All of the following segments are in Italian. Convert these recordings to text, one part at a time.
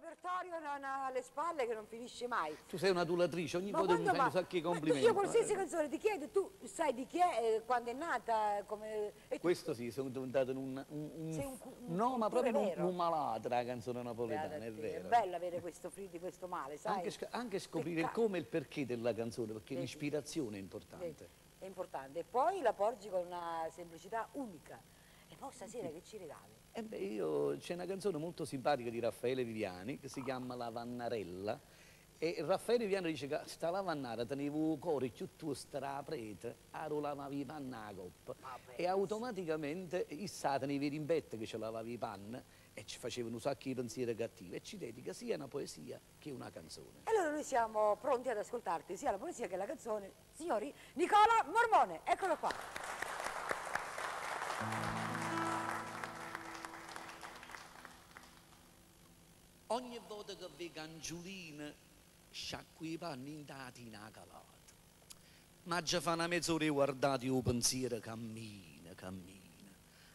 repertorio alle spalle che non finisce mai. Tu sei un'adulatrice, ogni volta mi fai un sacco di complimenti. Io qualsiasi canzone ti chiedo, tu sai di chi è, quando è nata, come... Questo sì, sono diventato no, ma proprio un malato la canzone napoletana, è vero. È bello avere questo freddo, questo male, sai? Anche scoprire il come e il perché della canzone, perché l'ispirazione è importante. È importante. E poi la porgi con una semplicità unica. E poi stasera che ci regali? C'è una canzone molto simpatica di Raffaele Viviani che si chiama La Vannarella, e Raffaele Viviani dice che sta lavannara tenevo cuore più tu stra prete, aro lavavi i panna a coppa, e automaticamente issa tenevi in bette che ce lavavi i panna e ci facevano un sacco di pensieri cattivi, e ci dedica sia una poesia che una canzone. Allora noi siamo pronti ad ascoltarti sia la poesia che la canzone. Signori, Nicola Mormone, eccolo qua. Ogni volta che vedo Angiolina sciacqui i panni in tatina calata, ma già fa una mezz'ora guardate il pensiero cammina,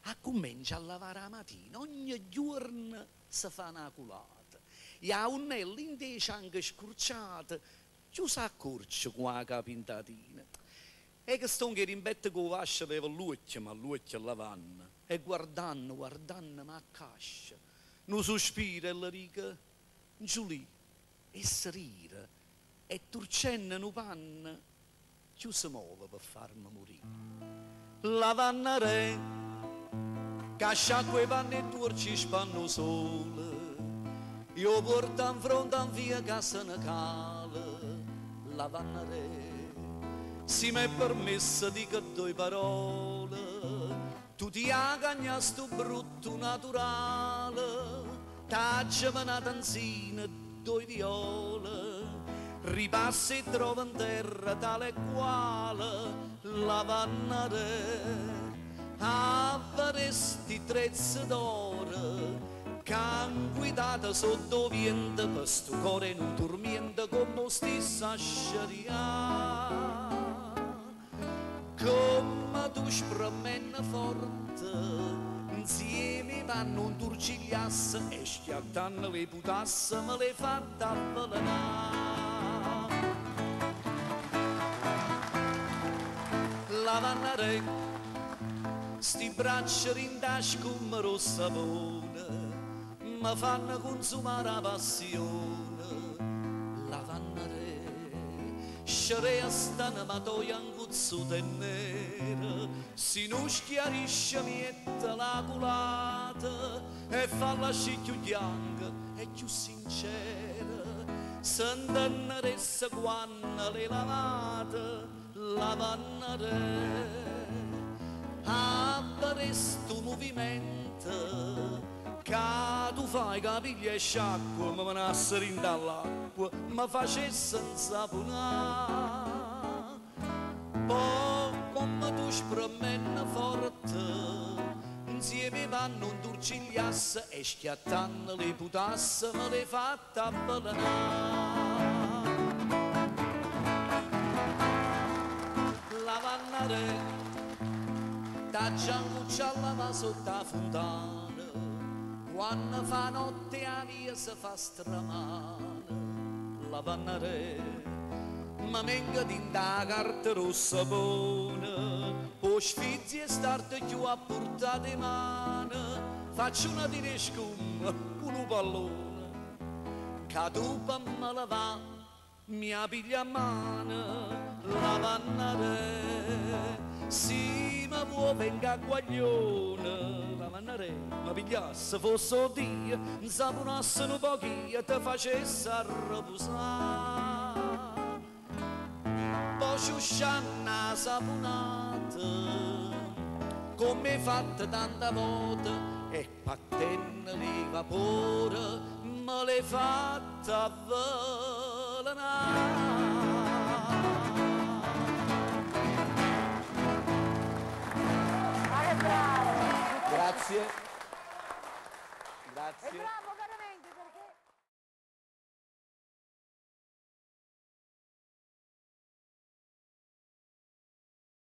a comincia a lavare la mattina, ogni giorno si fa una culata, e a unnelli invece anche scurciate, ci si accorge con la capintatina, e che sto che rimbette con vascia per l'ucchio, ma l'ucchio lavanna, e guardando ma cascia, non sospira e la riga, giù e si rira, e turcenna no panna, ci si muove per farmi morire. La vanna re, che sciacqua i panni e turci spanno sole, io porto in fronte a via che se ne cala. La vanna re, si mi è permessa di che due parole, tu ti agagna sto brutto naturale, taggiami una tanzina, due viole, ripassa e trova in terra tale quale la vanna re, avresti trezze d'oro, che han guidata sotto vento, per sto cuore non dormiente come stessa sciaria. Come tu spremmenna forte, insieme vanno un turcigliasse, e schiattano le putasse, me le fatte avvelenare. La vanna re, sti braccia in tasca come lo sapone, mi fanno consumare la passione. La vanna re, sciarea stanno ma toia un cuzzo de nera, si non schiarisce mietta la culata, e fa la scicchio bianca e più sincera, s'intannaressa quando le lavate. La vanna re, avresti un movimento, che tu fai capiglia e sciacqua, ma menassero in dall'acqua, ma facesse insaponare. Poi come tu spremmenna forte, insieme vanno un turcigliasse, e schiattando le putasse, me le fatte avvelenare. La vanna re, taggianguccia lava sotto la fontana, quando fa notte a via si fa stramare. La vanna re, ma venga dinda carta rossa buona, poi sfizzi e starte più a portare mano, faccio una di scum, un pallone, che tu per me la va, mi piglia a mano. La vanna re, si ma può venga a guaglione. La vanna re, ma pigliasse fosse Dio, non saponasse un pochino, te facesse a riposare. Poi sciuscianna saponata, come fatta tanta volte, e pattenne di vapore, me le fatte avvelenare. Grazie.